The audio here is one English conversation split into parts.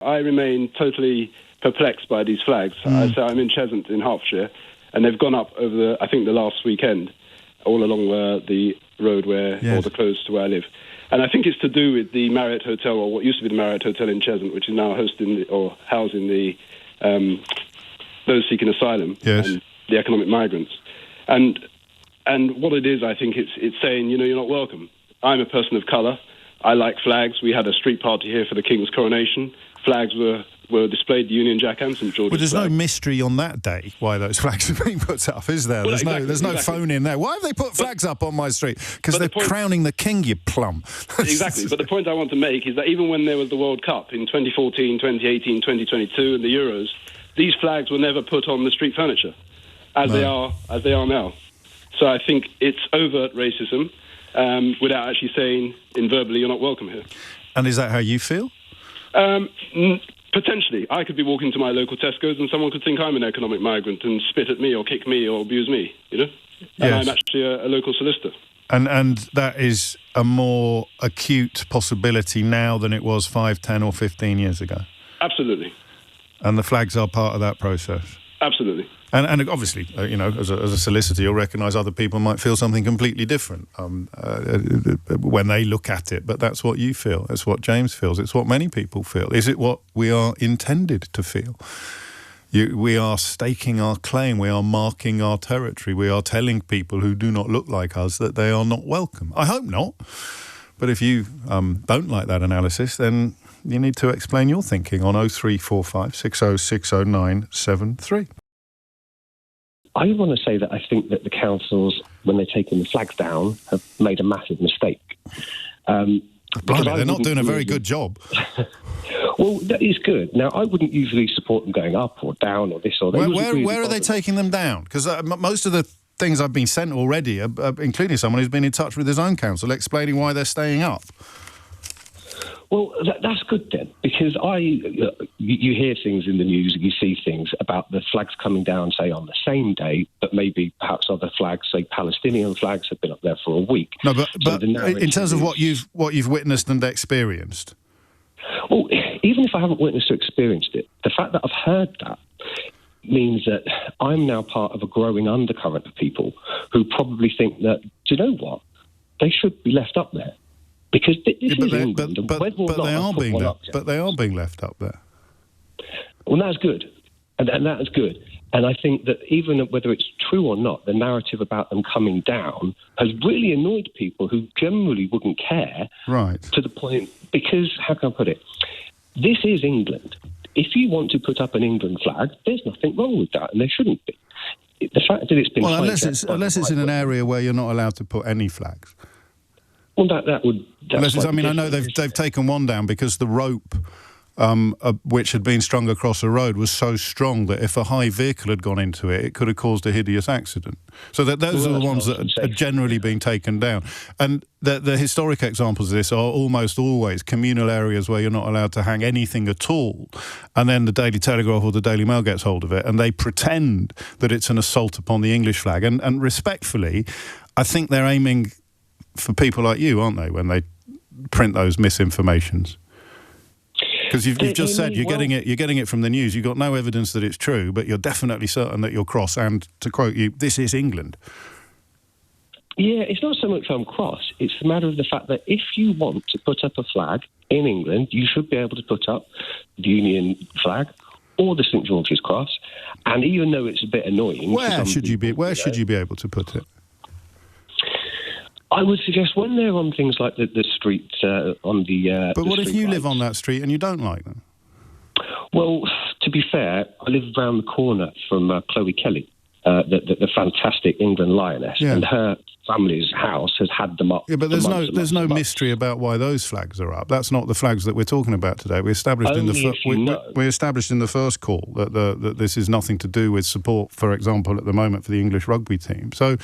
I remain totally perplexed by these flags. So I'm in Cheshunt in Hertfordshire, and they've gone up over, I think, the last weekend, all along the road or the close to where I live. And I think it's to do with the Marriott Hotel, or what used to be the Marriott Hotel in Cheshunt, which is now housing the those seeking asylum and the economic migrants. And what it is, I think it's saying, you're not welcome. I'm a person of colour. I like flags. We had a street party here for the King's coronation. Flags were displayed, the Union Jack and St George's. Well, there's flag. No mystery on that day why those flags have been put up, is there? Well, There's no phone in there. Why have they put flags up on my street? Because they're crowning the King, you plum. Exactly. But the point I want to make is that even when there was the World Cup in 2014, 2018, 2022, and the Euros, these flags were never put on the street furniture, as they are now. So I think it's overt racism without actually saying verbally, you're not welcome here. And is that how you feel? Potentially. I could be walking to my local Tesco's and someone could think I'm an economic migrant and spit at me or kick me or abuse me, And I'm actually a local solicitor. And that is a more acute possibility now than it was 5, 10 or 15 years ago? Absolutely. And the flags are part of that process? Absolutely. And obviously, as a solicitor, you'll recognise other people might feel something completely different when they look at it. But that's what you feel. That's what James feels. It's what many people feel. Is it what we are intended to feel? We are staking our claim. We are marking our territory. We are telling people who do not look like us that they are not welcome. I hope not. But if you don't like that analysis, then you need to explain your thinking on 0345 6060973. I want to say that I think that the councils, when they're taking the flags down, have made a massive mistake. Blimey, they're not doing a very good job. Well, that is good. Now, I wouldn't usually support them going up or down or this or that. Where are they taking them down? Because most of the things I've been sent already, including someone who's been in touch with his own council, explaining why they're staying up. Well, that's good then, because you hear things in the news, you see things about the flags coming down, say, on the same day, but maybe perhaps other flags, say Palestinian flags, have been up there for a week. No, but in terms of what you've witnessed and experienced? Well, even if I haven't witnessed or experienced it, the fact that I've heard that means that I'm now part of a growing undercurrent of people who probably think that, do you know what, they should be left up there. Because this is England, but they are being left up there. Well, that's good, and that is good. And I think that even whether it's true or not, the narrative about them coming down has really annoyed people who generally wouldn't care. Right. To the point, because how can I put it? This is England. If you want to put up an England flag, there's nothing wrong with that, and there shouldn't be. The fact that it's been unless it's in an area where you're not allowed to put any flags. Well, that would. I know they've taken one down because the rope, which had been strung across a road, was so strong that if a high vehicle had gone into it, it could have caused a hideous accident. So those are the ones that are generally being taken down. And the historic examples of this are almost always communal areas where you're not allowed to hang anything at all. And then the Daily Telegraph or the Daily Mail gets hold of it, and they pretend that it's an assault upon the English flag. And respectfully, I think they're aiming for people like you, aren't they, when they print those misinformations? Because you've just said you're getting it from the news. You've got no evidence that it's true, but you're definitely certain that you're cross. And to quote you, this is England. Yeah, it's not so much I'm cross. It's a matter of the fact that if you want to put up a flag in England, you should be able to put up the Union flag or the St George's Cross. And even though it's a bit annoying, where should you be able to put it? I would suggest when they're on things like the street on the. But what if you live on that street and you don't like them? Well, to be fair, I live around the corner from Chloe Kelly, the fantastic England lioness, and her family's house has had them up. Yeah, but there's no mystery about why those flags are up. That's not the flags that we're talking about today. We established in the first call that this is nothing to do with support, for example, at the moment for the English rugby team. So,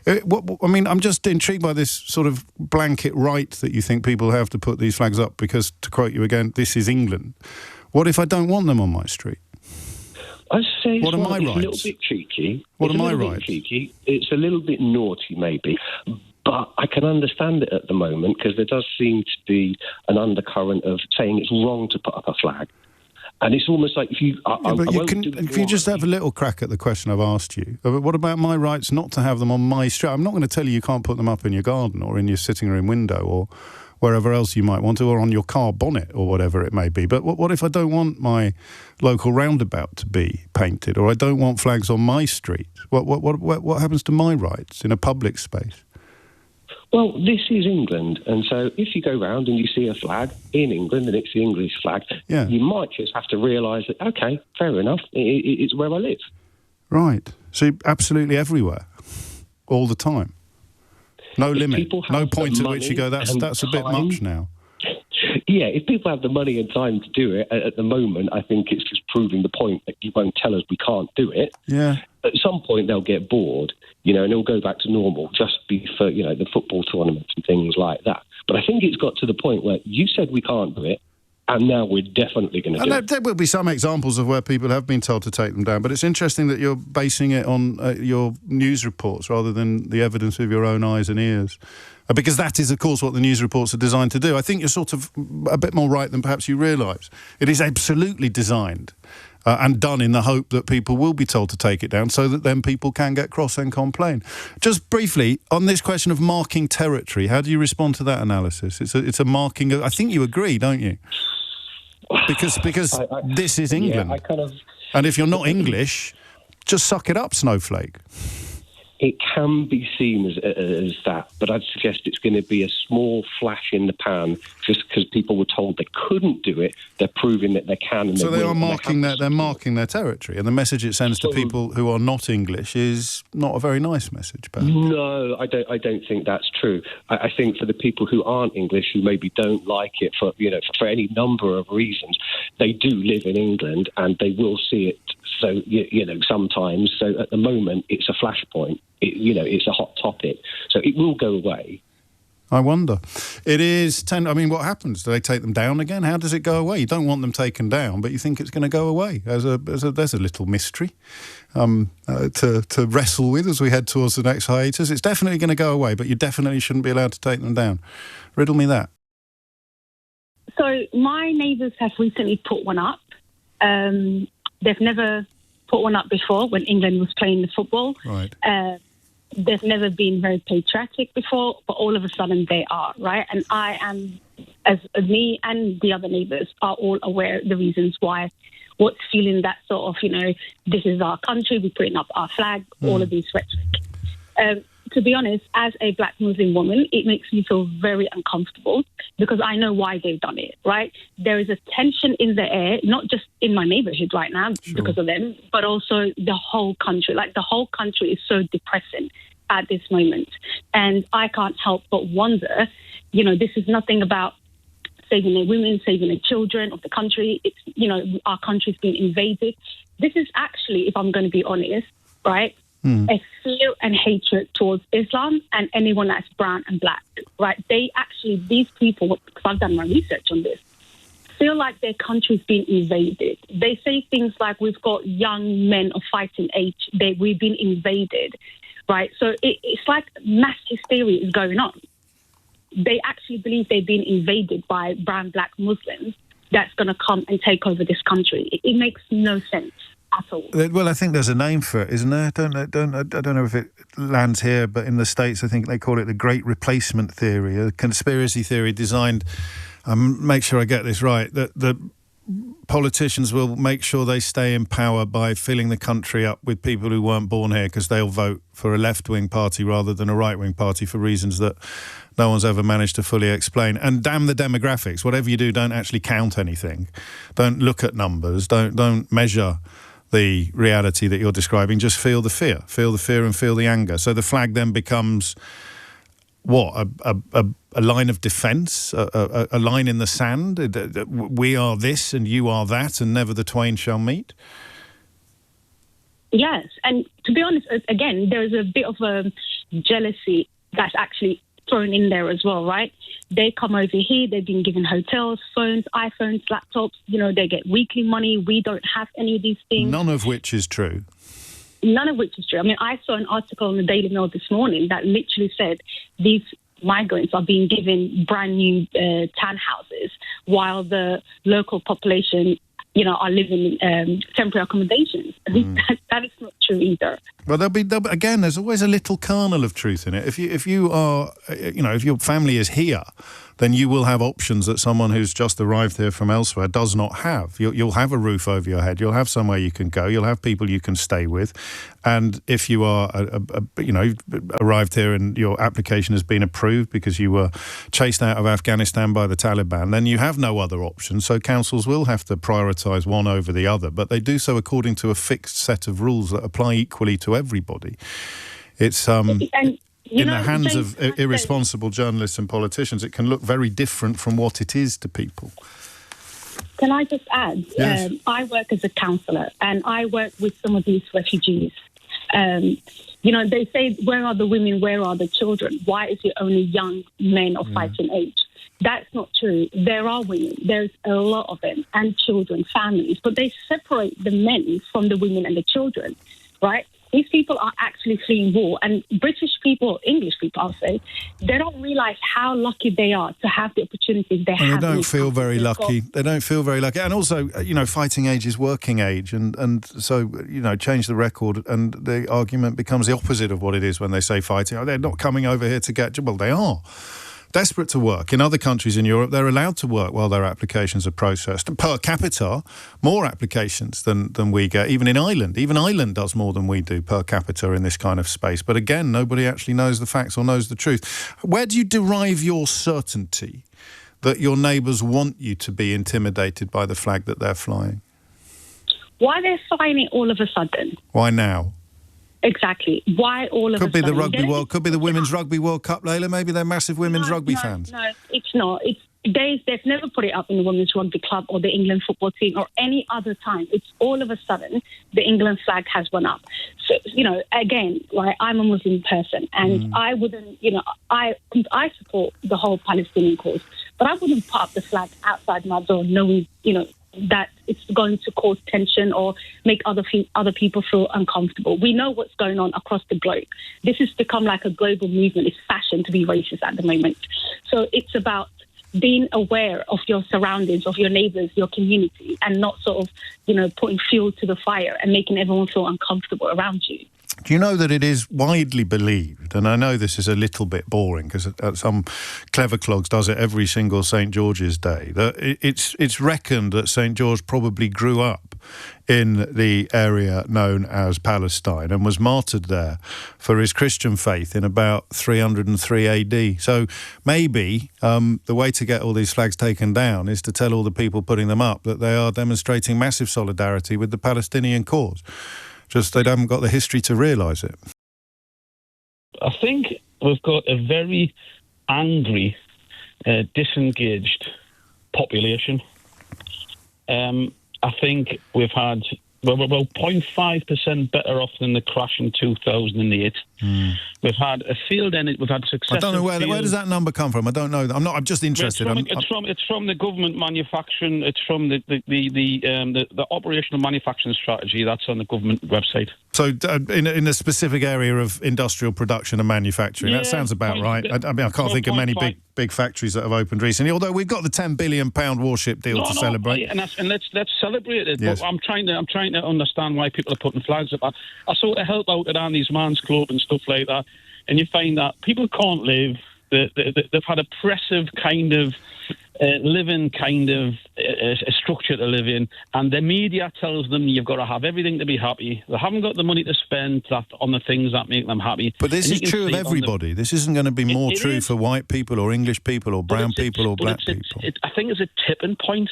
I'm just intrigued by this sort of blanket right that you think people have to put these flags up because, to quote you again, this is England. What if I don't want them on my street? I say what are my rights? It's a little bit cheeky. What are my rights? It's a little bit naughty, maybe. But I can understand it at the moment because there does seem to be an undercurrent of saying it's wrong to put up a flag. And it's almost like if you... If you just have a little crack at the question I've asked you, what about my rights not to have them on my street? I'm not going to tell you can't put them up in your garden or in your sitting room window or wherever else you might want to, or on your car bonnet or whatever it may be. But what if I don't want my local roundabout to be painted, or I don't want flags on my street? What happens to my rights in a public space? Well, this is England, and so if you go round and you see a flag in England and it's the English flag, you might just have to realise that, OK, fair enough, it's where I live. Right. So absolutely everywhere, all the time. No limit, no point at which you go, that's a bit much now. Yeah, if people have the money and time to do it, at the moment, I think it's just proving the point that you won't tell us we can't do it. Yeah. At some point, they'll get bored, and it'll go back to normal, just be for, the football tournaments and things like that. But I think it's got to the point where you said we can't do it, and now we're definitely going to do it. There will be some examples of where people have been told to take them down, but it's interesting that you're basing it on your news reports rather than the evidence of your own eyes and ears. Because that is, of course, what the news reports are designed to do. I think you're sort of a bit more right than perhaps you realise. It is absolutely designed and done in the hope that people will be told to take it down so that then people can get cross and complain. Just briefly, on this question of marking territory, how do you respond to that analysis? It's a marking of... I think you agree, don't you? Because this is England. Yeah, and if you're not English, just suck it up, snowflake. It can be seen as that, but I'd suggest it's going to be a small flash in the pan just because people were told they couldn't do it. They're proving that they can. And so they're marking their territory, and the message it sends to people who are not English is not a very nice message, perhaps. No, I don't think that's true. I think for the people who aren't English, who maybe don't like it for any number of reasons, they do live in England and they will see it. So, sometimes. So at the moment, it's a flashpoint. It's a hot topic. So it will go away. I wonder. It is 10... I mean, what happens? Do they take them down again? How does it go away? You don't want them taken down, but you think it's going to go away. There's a little mystery to wrestle with as we head towards the next hiatus. It's definitely going to go away, but you definitely shouldn't be allowed to take them down. Riddle me that. So my neighbours have recently put one up. They've never put one up before when England was playing the football. Right. They've never been very patriotic before, but all of a sudden they are, right? And I am, as me and the other neighbours, are all aware of the reasons why, what's fueling that sort of, this is our country, we're putting up our flag, all of these rhetoric. To be honest, as a black Muslim woman, it makes me feel very uncomfortable because I know why they've done it, right? There is a tension in the air, not just in my neighbourhood right now because of them, but also the whole country. Like, the whole country is so depressing at this moment. And I can't help but wonder, this is nothing about saving the women, saving the children of the country. It's, our country's been invaded. This is actually, if I'm going to be honest, right, a fear and hatred towards Islam and anyone that's brown and black, right? These people, because I've done my research on this, feel like their country's been invaded. They say things like, we've got young men of fighting age, we've been invaded, right? So it's like mass hysteria is going on. They actually believe they've been invaded by brown, black Muslims that's going to come and take over this country. It makes no sense at all. Well, I think there's a name for it, isn't there? I don't know if it lands here, but in the States, I think they call it the Great Replacement Theory, a conspiracy theory designed, make sure I get this right, that politicians will make sure they stay in power by filling the country up with people who weren't born here because they'll vote for a left-wing party rather than a right-wing party for reasons that no one's ever managed to fully explain. And damn the demographics. Whatever you do, don't actually count anything. Don't look at numbers. Don't measure the reality that you're describing. Just feel the fear and feel the anger. So the flag then becomes what? A line of defence, a line in the sand. We are this and you are that, and never the twain shall meet. Yes, and to be honest, again, there's a bit of a jealousy that's actually thrown in there as well, right? They come over here, they've been given hotels, phones, iPhones, laptops, they get weekly money. We don't have any of these things. None of which is true. None of which is true. I mean, I saw an article in the Daily Mail this morning that literally said these migrants are being given brand new townhouses while the local population are living in temporary accommodations. I think that is not true either. Well, again, there's always a little kernel of truth in it. If you are, if your family is here, then you will have options that someone who's just arrived here from elsewhere does not have. You'll have a roof over your head. You'll have somewhere you can go. You'll have people you can stay with. And if you are, arrived here and your application has been approved because you were chased out of Afghanistan by the Taliban, then you have no other option. So councils will have to prioritise one over the other, but they do so according to a fixed set of rules that apply equally to everybody. It's in the hands of irresponsible journalists and politicians, it can look very different from what it is to people. Can I just add? Yes. I work as a counsellor, and I work with some of these refugees. They say, where are the women, where are the children? Why is it only young men of fighting age? That's not true. There are women. There's a lot of them, and children, families. But they separate the men from the women and the children, right? These people are actually fleeing war. And British people, English people, I'll say, they don't realise how lucky they are to have the opportunities they have. They don't feel very lucky. They don't feel very lucky. And also, fighting age is working age. And so, change the record and the argument becomes the opposite of what it is when they say fighting. Oh, they're not coming over here to get... Well, they are. Desperate to work. In other countries in Europe, they're allowed to work while their applications are processed. Per capita, more applications than we get, even in Ireland. Even Ireland does more than we do per capita in this kind of space. But again, nobody actually knows the facts or knows the truth. Where do you derive your certainty that your neighbours want you to be intimidated by the flag that they're flying? Why they're flying it all of a sudden? Why now? Exactly. Why all of a sudden? Could be the Rugby World. Could be the Women's Rugby World Cup, Layla. Maybe they're massive women's rugby fans. No, it's not. They've never put it up in the Women's Rugby Club or the England football team or any other time. It's all of a sudden the England flag has gone up. So, again, like, I'm a Muslim person and I wouldn't, I support the whole Palestinian cause, but I wouldn't put up the flag outside my door knowing, that it's going to cause tension or make other people feel uncomfortable. We know what's going on across the globe. This has become like a global movement. It's fashion to be racist at the moment. So it's about being aware of your surroundings, of your neighbours, your community, and not sort of, putting fuel to the fire and making everyone feel uncomfortable around you. Do you know that it is widely believed, and I know this is a little bit boring because some clever clogs does it every single St. George's Day, that it's reckoned that St. George probably grew up in the area known as Palestine and was martyred there for his Christian faith in about 303 AD. So maybe the way to get all these flags taken down is to tell all the people putting them up that they are demonstrating massive solidarity with the Palestinian cause. Just they haven't got the history to realise it. I think we've got a very angry, disengaged population. I think we've had, 0.5% better off than the crash in 2008. We've had a field in it. We've had success. I don't know where does that number come from. I don't know. I'm just interested. It's from the government manufacturing. It's from the operational manufacturing strategy that's on the government website. So in a specific area of industrial production and manufacturing, that sounds about right. I can't think of many big factories that have opened recently. Although we've got the £10 billion warship deal to celebrate. And let's celebrate it. Yes. But I'm trying to understand why people are putting flags up. I sort of help out at Andy's Man's Club and stuff like that, and you find that people can't live. They've had oppressive kind of living kind of a structure to live in, and the media tells them you've got to have everything to be happy. They haven't got the money to spend on the things that make them happy. But this is true of everybody. This isn't going to be more true for white people or English people or brown people or black people. I think it's a tipping point.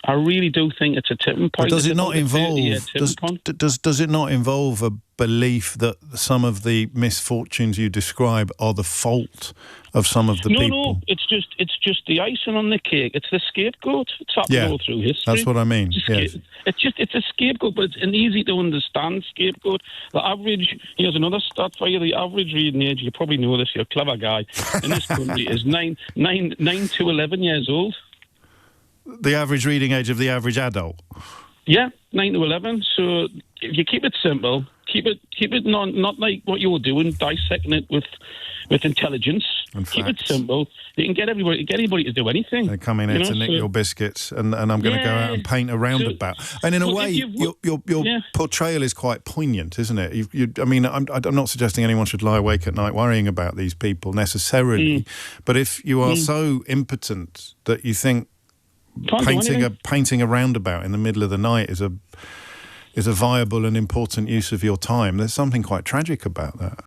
I really do think it's a tipping point. But does it not involve? Does it not involve a belief that some of the misfortunes you describe are the fault of some of the people? No, it's just the icing on the cake. It's the scapegoat. It's happened all through history. That's what I mean. It's a scapegoat, but it's an easy to understand scapegoat. The average, here's another stat for you. The average reading age, you probably know this. You're a clever guy in this country is 9 to 11 years old. The average reading age of the average adult? Yeah, 9 to 11. So if you keep it simple, Keep it not like what you're doing, dissecting it with intelligence. And keep facts. It simple. You can get anybody to do anything. They come in here to nick your biscuits, and I'm going to go out and paint a roundabout. And in a way, your portrayal is quite poignant, isn't it? I'm not suggesting anyone should lie awake at night worrying about these people necessarily, but if you are so impotent that you think painting a roundabout in the middle of the night is a viable and important use of your time, there's something quite tragic about that.